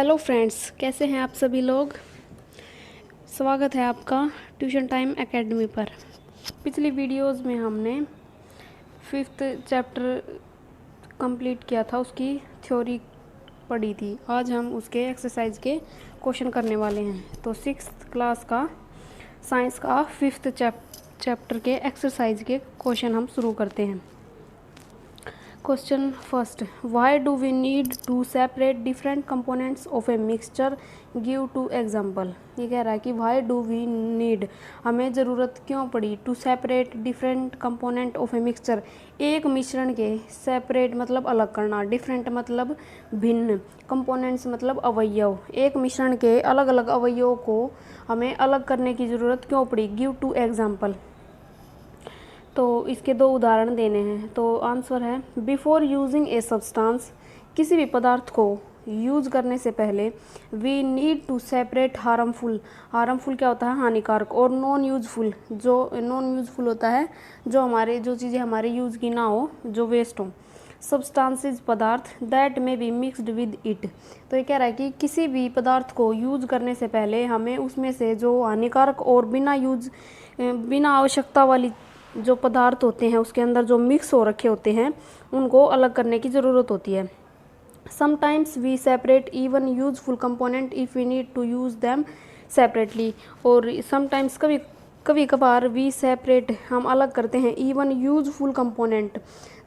Hello friends, कैसे हैं आप सभी लोग। स्वागत है आपका ट्यूशन टाइम एकेडमी पर। पिछली वीडियोस में हमने 5th चैप्टर कंप्लीट किया था, उसकी थ्योरी पढ़ी थी। आज हम उसके एक्सरसाइज के क्वेश्चन करने वाले हैं। तो 6th क्लास का साइंस का 5th चैप्टर के एक्सरसाइज के क्वेश्चन हम शुरू करते हैं। Question first, why do we need to separate different components of a mixture, give two example. ये कह रहा है कि वाई डू वी नीड, हमें ज़रूरत क्यों पड़ी, to separate different component of a mixture, एक मिश्रण के सेपरेट मतलब अलग करना, डिफरेंट मतलब भिन्न, कंपोनेंट्स मतलब अवयव, एक मिश्रण के अलग अलग अवयवों को हमें अलग करने की ज़रूरत क्यों पड़ी, गिव टू एग्जाम्पल। तो इसके दो उदाहरण देने हैं। तो आंसर है, बिफोर यूजिंग ए सब्सटेंस, किसी भी पदार्थ को यूज करने से पहले we need to separate harmful, harmful क्या होता है, हानिकारक, और नॉन यूजफुल, जो नॉन यूजफुल होता है जो चीज़ें हमारे यूज़ की ना हो, जो वेस्ट हो, सब्सटेंसेस पदार्थ, दैट में बी मिक्सड विद इट। तो ये कह रहा है कि किसी भी पदार्थ को यूज करने से पहले हमें उसमें से जो हानिकारक और बिना आवश्यकता वाली जो पदार्थ होते हैं उसके अंदर जो मिक्स हो रखे होते हैं उनको अलग करने की ज़रूरत होती है। Sometimes we separate even useful component if we need to use them separately, और समटाइम्स कभी कभार वी सेपरेट, हम अलग करते हैं, इवन यूजफुल कंपोनेंट,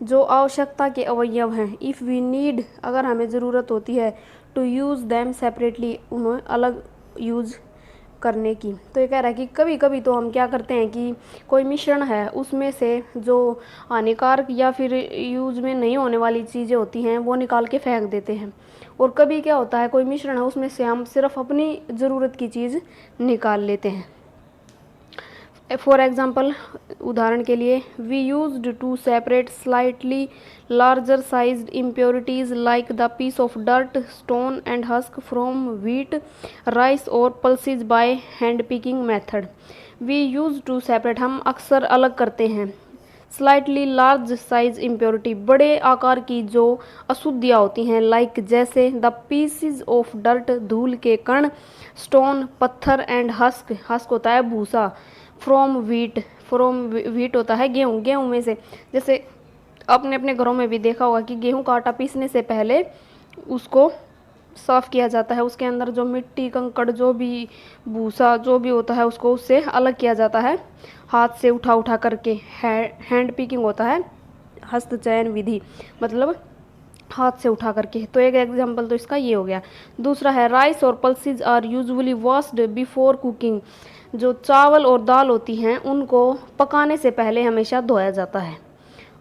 जो आवश्यकता के अवयव हैं, इफ़ वी नीड, अगर हमें ज़रूरत होती है, टू यूज़ दैम सेपरेटली, उन्हें अलग यूज़ करने की। तो ये कह रहा है कि कभी कभी तो हम क्या करते हैं कि कोई मिश्रण है, उसमें से जो हानिकारक या फिर यूज में नहीं होने वाली चीज़ें होती हैं वो निकाल के फेंक देते हैं, और कभी क्या होता है, कोई मिश्रण है उसमें से हम सिर्फ अपनी ज़रूरत की चीज़ निकाल लेते हैं। फॉर एग्ज़ाम्पल, उदाहरण के लिए, we used to separate slightly larger sized impurities like the piece of dirt, stone and husk from wheat, rice और pulses by hand picking method. We use to separate, हम अक्सर अलग करते हैं, स्लाइटली लार्ज साइज इम्प्योरिटी, बड़े आकार की जो अशुद्धियाँ होती हैं, लाइक जैसे द पीसीज ऑफ डर्ट, धूल के कण, स्टोन पत्थर, एंड हस्क, हस्क होता है भूसा, फ्रॉम व्हीट होता है गेहूँ, गेहूँ में से, जैसे आपने अपने घरों में भी देखा होगा कि गेहूँ का आटा पीसने से पहले उसको साफ़ किया जाता है, उसके अंदर जो मिट्टी कंकड़ जो भी भूसा जो भी होता है उसको उससे अलग किया जाता है, हाथ से उठा करके, हैंड पिकिंग होता है, हस्त चयन विधि, मतलब हाथ से उठा करके। तो एक एग्जांपल तो इसका ये हो गया। दूसरा है, राइस और pulses are usually washed before cooking, जो चावल और दाल होती हैं उनको पकाने से पहले हमेशा धोया जाता है।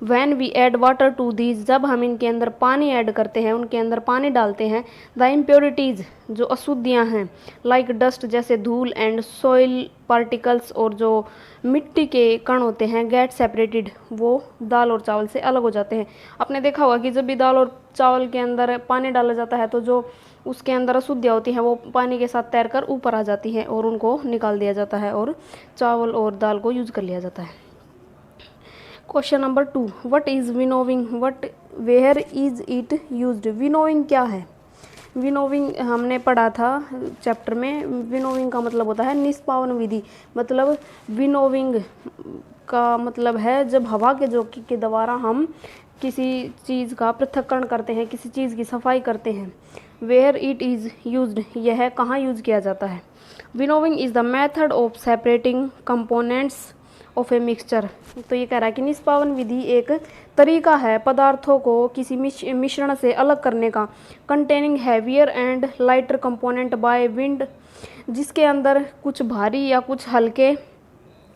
When we add water to these, जब हम इनके अंदर पानी ऐड करते हैं, उनके अंदर पानी डालते हैं, द इम्प्योरिटीज़, जो अशुद्धियाँ हैं, लाइक डस्ट, जैसे धूल, एंड सॉइल पार्टिकल्स, और जो मिट्टी के कण होते हैं, गेट सेपरेटेड, वो दाल और चावल से अलग हो जाते हैं। आपने देखा होगा कि जब भी दाल और चावल के अंदर पानी डाला जाता है तो जो उसके अंदर अशुद्धियाँ होती हैं वो पानी के साथ तैरकर ऊपर आ जाती हैं और उनको निकाल दिया जाता है और चावल और दाल को यूज कर लिया जाता है। Question number 2, what is winnowing, where is it used. Winnowing क्या है? विनोविंग हमने पढ़ा था चैप्टर में। विनोविंग का मतलब होता है निष्पावन विधि, मतलब विनोविंग का मतलब है जब हवा के झोंके के द्वारा हम किसी चीज़ का पृथक्करण करते हैं, किसी चीज़ की सफाई करते हैं। वेयर इट इज़ यूज्ड, यह कहाँ यूज किया जाता है। Winnowing is the method of separating components of a mixture. तो ये कह रहा है कि निष्पावन विधि एक तरीका है पदार्थों को किसी मिश्रण से अलग करने का, containing heavier and lighter component by wind, जिसके अंदर कुछ भारी या कुछ हल्के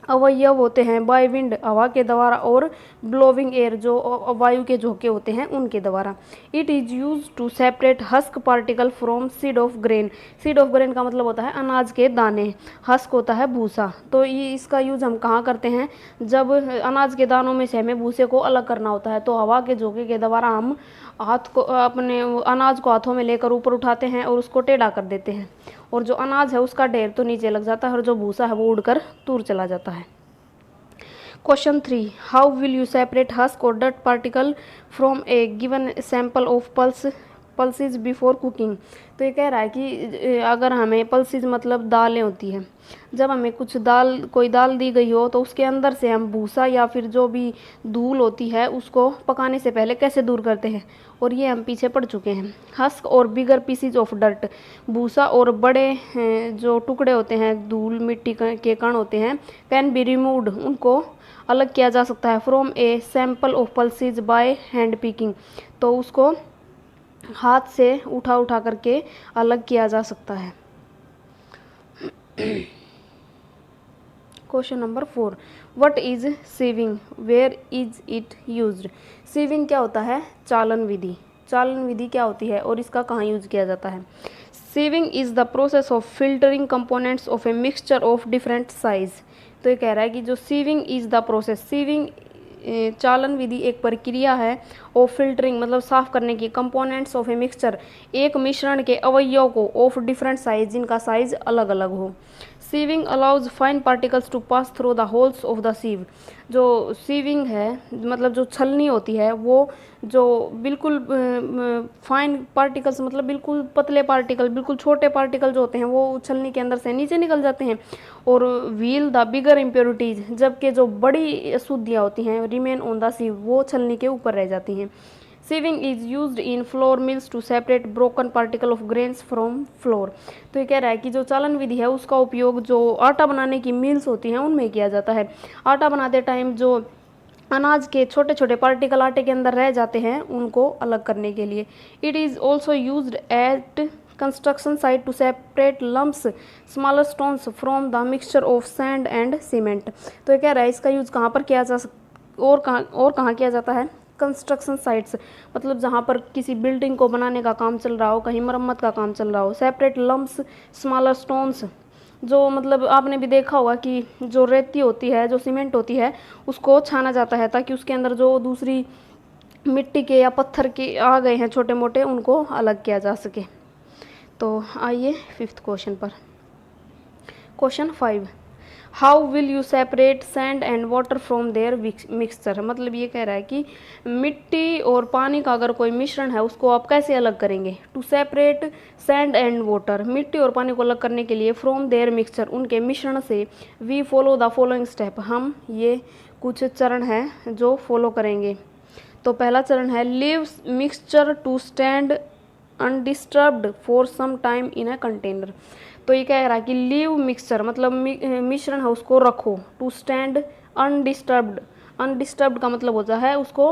अवयव होते हैं, बाय विंड, हवा के द्वारा, और ब्लोविंग एयर, जो वायु के झोंके होते हैं उनके द्वारा। It is use to separate husk particle from seed of grain. Seed of grain का मतलब होता है अनाज के दाने, हस्क होता है भूसा। तो ये इसका यूज़ हम कहाँ करते हैं, जब अनाज के दानों में से हमें भूसे को अलग करना होता है, तो हवा के झोंके के द्वारा हम अपने अनाज को हाथों में लेकर ऊपर उठाते हैं और उसको टेढ़ा कर देते हैं, और जो अनाज है उसका ढेर तो नीचे लग जाता है और जो भूसा है वो उड़कर दूर चला जाता है। Question 3, how will you separate husk और dirt particle from a given sample of pulse pulses before cooking. तो ये कह रहा है कि अगर हमें पल्सेस मतलब दालें होती हैं, जब हमें कोई दाल दी गई हो तो उसके अंदर से हम भूसा या फिर जो भी धूल होती है उसको पकाने से पहले कैसे दूर करते हैं, और ये हम पीछे पढ़ चुके हैं। हस्क और बिगर पीसीज ऑफ डर्ट, भूसा और बड़े जो टुकड़े होते हैं, धूल मिट्टी के कण होते हैं, कैन बी रिमूव्ड, उनको अलग किया जा सकता है, from a sample of pulses by hand picking, तो उसको हाथ से उठा करके अलग किया जा सकता है। Question number 4, what is sieving, where is it used. Sieving क्या होता है? चालन विधि। चालन विधि क्या होती है और इसका कहाँ यूज किया जाता है? Sieving is the process of filtering components of a mixture of different size. तो ये कह रहा है कि जो sieving is the process, sieving चालन विधि एक प्रक्रिया है, ऑफ फिल्टरिंग मतलब साफ करने की, कंपोनेंट्स ऑफ ए मिक्सचर एक मिश्रण के अवयवों को, ऑफ डिफरेंट साइज जिनका साइज अलग अलग हो। Sieving allows fine particles to pass through the holes of the sieve. जो सीविंग है मतलब जो छलनी होती है वो जो बिल्कुल फाइन पार्टिकल्स मतलब बिल्कुल पतले पार्टिकल, बिल्कुल छोटे पार्टिकल जो होते हैं वो छलनी के अंदर से नीचे निकल जाते हैं, और व्हील द बिगर इम्प्योरिटीज, जबकि जो बड़ी अशुद्धियाँ होती हैं रिमेन ऑन द सीव, वो छलनी के ऊपर रह जाती हैं। Sieving is used in flour mills to separate broken particle of grains from flour. तो ये कह रहा है कि जो चालन विधि है उसका उपयोग जो आटा बनाने की मिल्स होती हैं उनमें किया जाता है। आटा बनाते टाइम जो अनाज के छोटे छोटे पार्टिकल आटे के अंदर रह जाते हैं उनको अलग करने के लिए। It is also used at construction site to separate lumps smaller stones from the mixture of sand and cement. तो ये कह रहा है इसका यूज़ कहाँ पर किया जा और कहाँ किया जाता है? कंस्ट्रक्शन साइट्स, मतलब जहाँ पर किसी बिल्डिंग को बनाने का काम चल रहा हो, कहीं मरम्मत का काम चल रहा हो। सेपरेट लम्प्स स्मॉलर स्टोन्स, जो मतलब आपने भी देखा होगा कि जो रेती होती है, जो सीमेंट होती है, उसको छाना जाता है ताकि उसके अंदर जो दूसरी मिट्टी के या पत्थर के आ गए हैं छोटे मोटे, उनको अलग किया जा सके। तो आइए 5th क्वेश्चन पर। Question 5, how will you separate sand and water from their mixture. मतलब ये कह रहा है कि मिट्टी और पानी का अगर कोई मिश्रण है उसको आप कैसे अलग करेंगे। To separate sand and water, मिट्टी और पानी को अलग करने के लिए, फ्रॉम देयर मिक्सचर, उनके मिश्रण से, we follow the following step, हम ये कुछ चरण हैं जो फॉलो करेंगे। तो पहला चरण है leave mixture to stand undisturbed for some time in a container. तो ये कह रहा है कि लीव मिक्सचर मतलब मिश्रण है उसको रखो, टू स्टैंड अनडिस्टर्ब्ड, अनडिस्टर्ब्ड का मतलब होता है उसको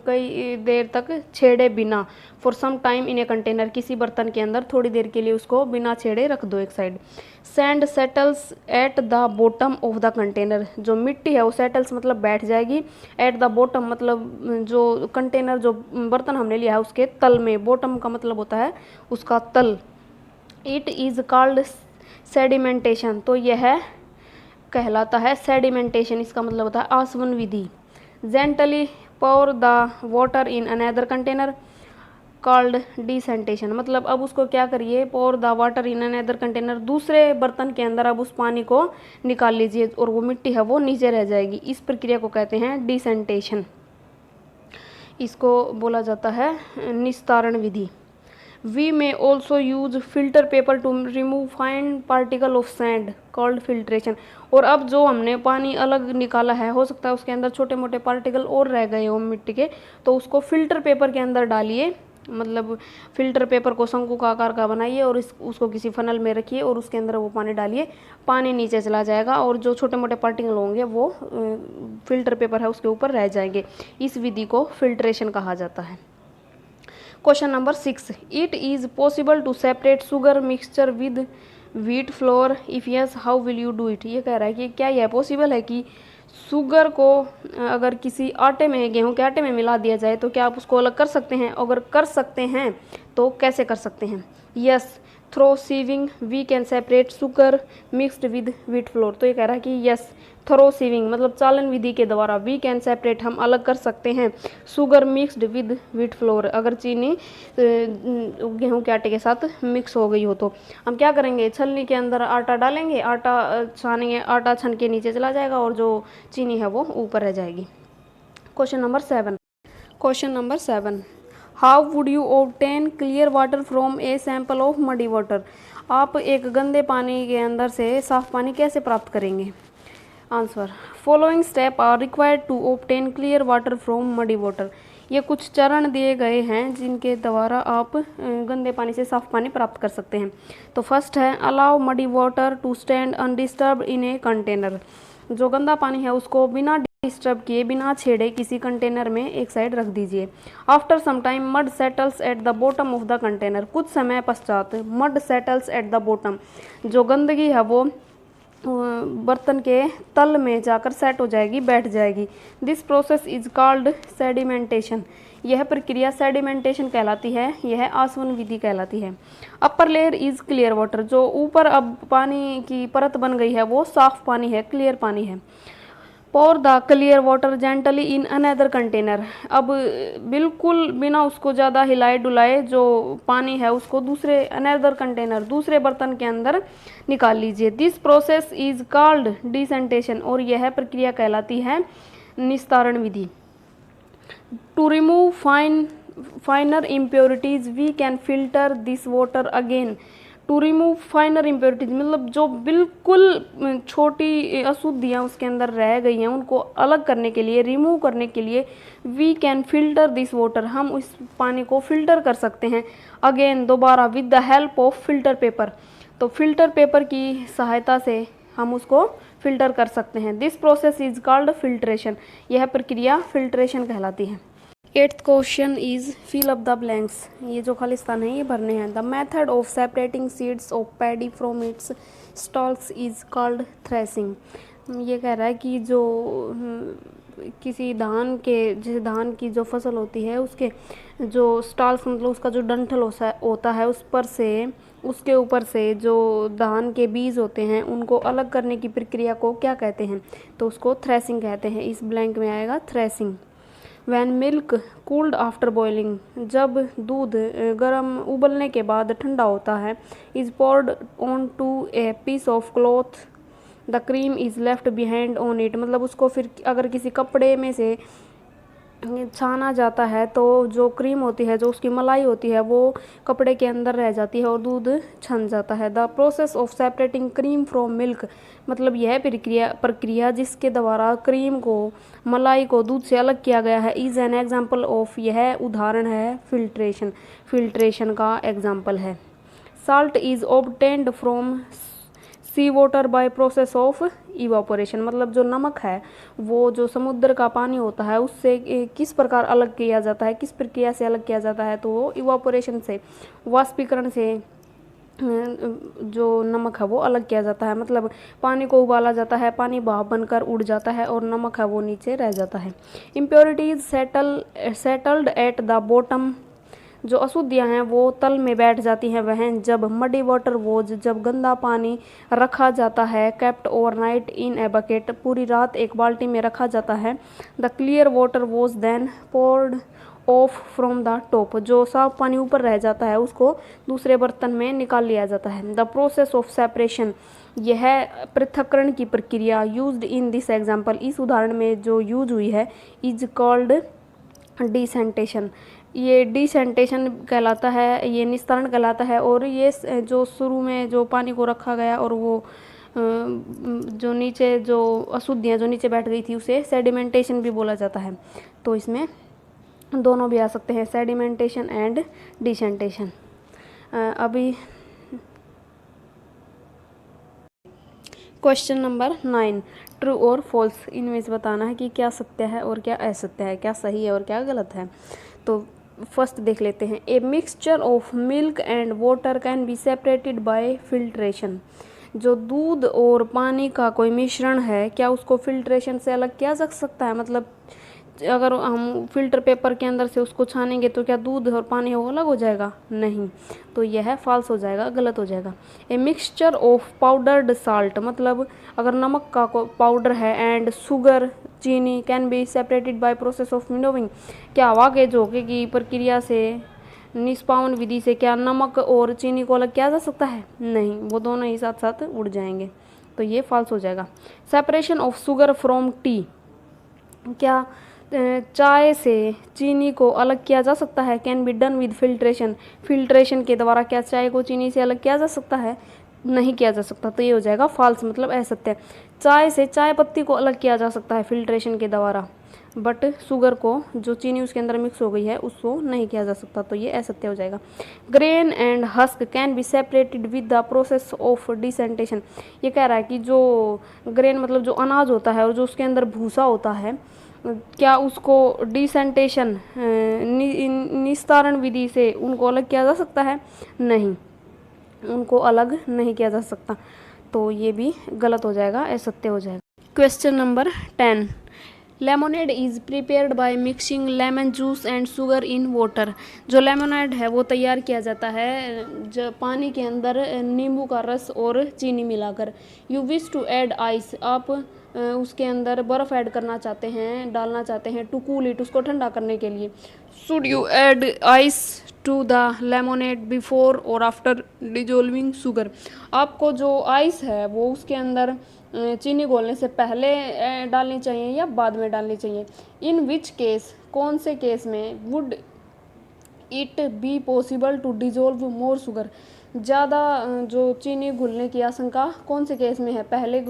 कई देर तक छेड़े बिना, for some time in a container, किसी बर्तन के अंदर थोड़ी देर के लिए उसको बिना छेड़े रख दो एक side. Sand settles at the bottom of the container, जो मिट्टी है वो सेटल्स मतलब बैठ जाएगी, एट द बॉटम मतलब जो कंटेनर जो बर्तन हमने लिया है उसके तल में, बॉटम का मतलब होता है उसका तल। इट इज़ कॉल्ड सेडिमेंटेशन, तो यह कहलाता है सेडिमेंटेशन, इसका मतलब होता है आसवन विधि। Gently pour the water in another container called decantation, मतलब अब उसको क्या करिए, pour the water in another container, दूसरे बर्तन के अंदर अब उस पानी को निकाल लीजिए और वो मिट्टी है वो नीचे रह जाएगी। इस प्रक्रिया को कहते हैं डिसेंटेशन, इसको बोला जाता है निस्तारण विधि। We may also use filter paper to remove fine particle of sand called filtration। और अब जो हमने पानी अलग निकाला है, हो सकता है उसके अंदर छोटे मोटे पार्टिकल और रह गए हो मिट्टी के, तो उसको फिल्टर पेपर के अंदर डालिए, मतलब फिल्टर पेपर को शंकु का आकार का बनाइए और उसको किसी फनल में रखिए और उसके अंदर वो पानी डालिए, पानी नीचे चला जाएगा और जो छोटे मोटे पार्टिकल होंगे वो फिल्टर पेपर है उसके ऊपर रह जाएंगे। इस विधि को फिल्ट्रेशन कहा जाता है। Question number 6, it is possible to separate sugar mixture with wheat flour, if yes how will you do it. ये कह रहा है कि क्या यह पॉसिबल है कि शुगर को अगर किसी आटे में, गेहूं के आटे में मिला दिया जाए तो क्या आप उसको अलग कर सकते हैं? अगर कर सकते हैं तो कैसे कर सकते हैं? Yes, through sieving we can separate sugar mixed with wheat flour. तो ये कह रहा है कि यस, थ्रो सीविंग मतलब चालन विधि के द्वारा, वी कैन सेपरेट हम अलग कर सकते हैं, sugar mixed with wheat floor, अगर चीनी गेहूं के आटे के साथ मिक्स हो गई हो तो हम क्या करेंगे, छलनी के अंदर आटा डालेंगे, आटा छानेंगे, आटा छन के नीचे चला जाएगा और जो चीनी है वो ऊपर रह जाएगी। Question number 7, how would you obtain clear water from a sample of muddy water? आप एक गंदे पानी के अंदर से साफ पानी कैसे प्राप्त करेंगे? Answer, following step are required to obtain clear water from muddy water. ये कुछ चरण दिए गए हैं जिनके द्वारा आप गंदे पानी से साफ पानी प्राप्त कर सकते हैं। तो फर्स्ट है, allow muddy water to stand undisturbed in a container. जो गंदा पानी है उसको बिना डिस्टर्ब किए, बिना छेड़े किसी कंटेनर में एक साइड रख दीजिए। After some time mud settles at the bottom of the container. कुछ समय पश्चात mud settles at the bottom, जो गंदगी है वो बर्तन के तल में जाकर सेट हो जाएगी, बैठ जाएगी। This process is called sedimentation. यह प्रक्रिया सेडिमेंटेशन कहलाती है, यह आसवन विधि कहलाती है। Upper layer is clear water. जो ऊपर अब पानी की परत बन गई है वो साफ पानी है, क्लियर पानी है। Pour the clear water gently in another container. अब बिल्कुल बिना उसको ज़्यादा हिलाए डुलाए जो पानी है उसको दूसरे अनदर कंटेनर, दूसरे बर्तन के अंदर निकाल लीजिए। This process is called decantation. और यह प्रक्रिया कहलाती है निस्तारण विधि। To remove finer impurities we can filter this water again. To remove finer impurities मतलब जो बिल्कुल छोटी अशुद्धियाँ उसके अंदर रह गई हैं उनको अलग करने के लिए, रिमूव करने के लिए we can filter this water, हम इस पानी को फिल्टर कर सकते हैं अगेन, दोबारा, with the help of filter paper. तो फिल्टर पेपर की सहायता से हम उसको फिल्टर कर सकते हैं। This process is called filtration. यह प्रक्रिया फिल्ट्रेशन कहलाती है। 8th question is fill up the blanks. ये जो खाली स्थान है ये भरने हैं। The method of separating seeds of paddy from its stalls is called threshing. ये कह रहा है कि जो किसी धान के, जैसे धान की जो फसल होती है उसके जो स्टॉल्स मतलब उसका जो डंठल होता है उस पर से, उसके ऊपर से जो धान के बीज होते हैं उनको अलग करने की प्रक्रिया को क्या कहते हैं? तो उसको थ्रेसिंग कहते हैं। इस ब्लैंक में आएगा threshing. When milk cooled after boiling. जब दूध गर्म उबलने के बाद ठंडा होता है। Is poured on to a piece of cloth, the cream is left behind on it. मतलब उसको फिर अगर किसी कपड़े में से छाना जाता है तो जो क्रीम होती है, जो उसकी मलाई होती है वो कपड़े के अंदर रह जाती है और दूध छन जाता है। The process of separating cream from milk मतलब यह प्रक्रिया जिसके द्वारा क्रीम को, मलाई को दूध से अलग किया गया है। इज एन एग्जाम्पल ऑफ, यह उदाहरण है फिल्ट्रेशन, फिल्ट्रेशन का एग्जाम्पल है। Salt is obtained from sea water by process of evaporation. मतलब जो नमक है वो जो समुद्र का पानी होता है उससे किस प्रकार अलग किया जाता है, किस प्रक्रिया से अलग किया जाता है? तो वो इवापोरेशन से, वाष्पीकरण से जो नमक है वो अलग किया जाता है। मतलब पानी को उबाला जाता है, पानी भाप बनकर उड़ जाता है और नमक है वो नीचे रह जाता है। Impurities settled at the bottom. जो अशुद्धियाँ हैं वो तल में बैठ जाती हैं वह जब मडी वाटर वोज, जब गंदा पानी रखा जाता है। Kept overnight in a bucket, पूरी रात एक बाल्टी में रखा जाता है। The clear water was then poured off from the top. जो साफ पानी ऊपर रह जाता है उसको दूसरे बर्तन में निकाल लिया जाता है। द प्रोसेस ऑफ सेपरेशन, यह पृथक्करण की प्रक्रिया यूज्ड इन दिस एग्जाम्पल, इस उदाहरण में जो यूज हुई है, इज कॉल्ड डिसेंटेशन। ये डिसेंटेशन कहलाता है, ये निस्तारण कहलाता है। और ये जो शुरू में जो पानी को रखा गया और वो जो नीचे जो अशुद्धियाँ जो नीचे बैठ गई थी उसे सेडिमेंटेशन भी बोला जाता है। तो इसमें दोनों भी आ सकते हैं, सेडिमेंटेशन एंड डिसेंटेशन। अभी क्वेश्चन नंबर 9, ट्रू और फॉल्स। इनमें से बताना है कि क्या सत्य है और क्या असत्य है, क्या सही है और क्या गलत है। तो फर्स्ट देख लेते हैं। ए mixture of milk and water can be separated by filtration. जो दूध और पानी का कोई मिश्रण है क्या उसको फिल्ट्रेशन से अलग किया जा सकता है? मतलब अगर हम फिल्टर पेपर के अंदर से उसको छानेंगे तो क्या दूध और पानी वो अलग हो जाएगा? नहीं, तो यह फॉल्स हो जाएगा, गलत हो जाएगा। ए मिक्सचर ऑफ पाउडर्ड साल्ट, मतलब अगर नमक का पाउडर है एंड शुगर, चीनी, can be separated by process of winnowing. क्या हवा के झोंके की प्रक्रिया से, निष्पावन विधि से क्या नमक और चीनी को अलग किया जा सकता है? नहीं, वो दोनों ही साथ साथ उड़ जाएंगे, तो ये फॉल्स हो जाएगा। Separation of sugar from T, क्या चाय से चीनी को अलग किया जा सकता है, can be done with filtration, filtration के द्वारा क्या चाय को चीनी से अलग किया जा सकता है, नहीं किया जा सकता। तो ये हो जाएगा फॉल्स, मतलब असत्य। चाय से चाय पत्ती को अलग किया जा सकता है फिल्ट्रेशन के द्वारा, बट शुगर को, जो चीनी उसके अंदर मिक्स हो गई है, उसको नहीं किया जा सकता, तो ये असत्य हो जाएगा। Grain and husk can be separated with the process of decantation, ये कह रहा है कि जो ग्रेन मतलब जो अनाज होता है और जो उसके अंदर भूसा होता है, क्या उसको डिसेंटेशन निस्तारण विधि से उनको अलग किया जा सकता है, नहीं, उनको अलग नहीं किया जा सकता, तो ये भी गलत हो जाएगा, असत्य हो जाएगा। Question number 10, lemonade is prepared by mixing lemon juice and sugar in water, जो लेमोनेड है वो तैयार किया जाता है जो पानी के अंदर नींबू का रस और चीनी मिलाकर। You wish to add ice, आप उसके अंदर बर्फ़ ऐड करना चाहते हैं, डालना चाहते हैं, टू कूल इट, उसको ठंडा करने के लिए। Should you add ice to the lemonade before और आफ्टर डिजोल्विंग शुगर, आपको जो आइस है वो उसके अंदर चीनी घोलने से पहले डालनी चाहिए या बाद में डालनी चाहिए। इन विच केस, कौन से केस में, would it be possible to dissolve more sugar, ज़्यादा जो चीनी घुलने की आशंका कौन से केस में है, पहले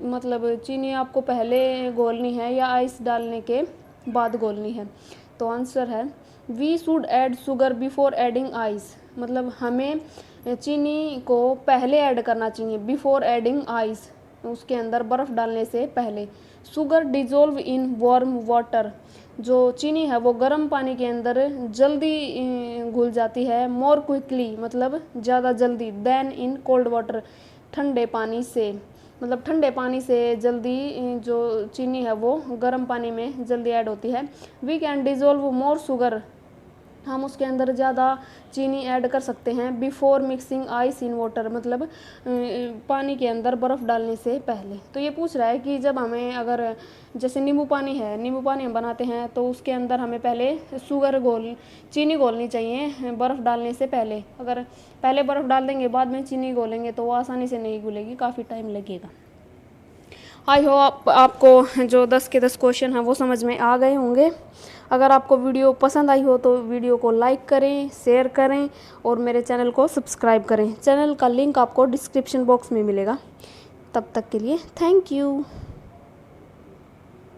मतलब चीनी आपको पहले घोलनी है या आइस डालने के बाद घोलनी है। तो आंसर है we should add sugar before adding ice, मतलब हमें चीनी को पहले ऐड करना चाहिए, बिफोर एडिंग आइस, उसके अंदर बर्फ़ डालने से पहले। Sugar dissolve in warm water, जो चीनी है वो गर्म पानी के अंदर जल्दी घुल जाती है, मोर क्विकली मतलब ज़्यादा जल्दी, देन इन कोल्ड वाटर, ठंडे पानी से, मतलब ठंडे पानी से जल्दी जो चीनी है वो गर्म पानी में जल्दी ऐड होती है। We can dissolve more sugar, हम उसके अंदर ज़्यादा चीनी ऐड कर सकते हैं before mixing ice in water, मतलब पानी के अंदर बर्फ़ डालने से पहले। तो ये पूछ रहा है कि जब हमें, अगर जैसे नींबू पानी है, नींबू पानी हम बनाते हैं तो उसके अंदर हमें पहले चीनी घोलनी चाहिए बर्फ़ डालने से पहले। अगर पहले बर्फ़ डाल देंगे बाद में चीनी घोलेंगे तो वो आसानी से नहीं घुलेगी, काफ़ी टाइम लगेगा। आई होप आपको जो 10 के 10 क्वेश्चन हैं वो समझ में आ गए होंगे। अगर आपको वीडियो पसंद आई हो तो वीडियो को लाइक करें, शेयर करें और मेरे चैनल को सब्सक्राइब करें। चैनल का लिंक आपको डिस्क्रिप्शन बॉक्स में मिलेगा। तब तक के लिए थैंक यू।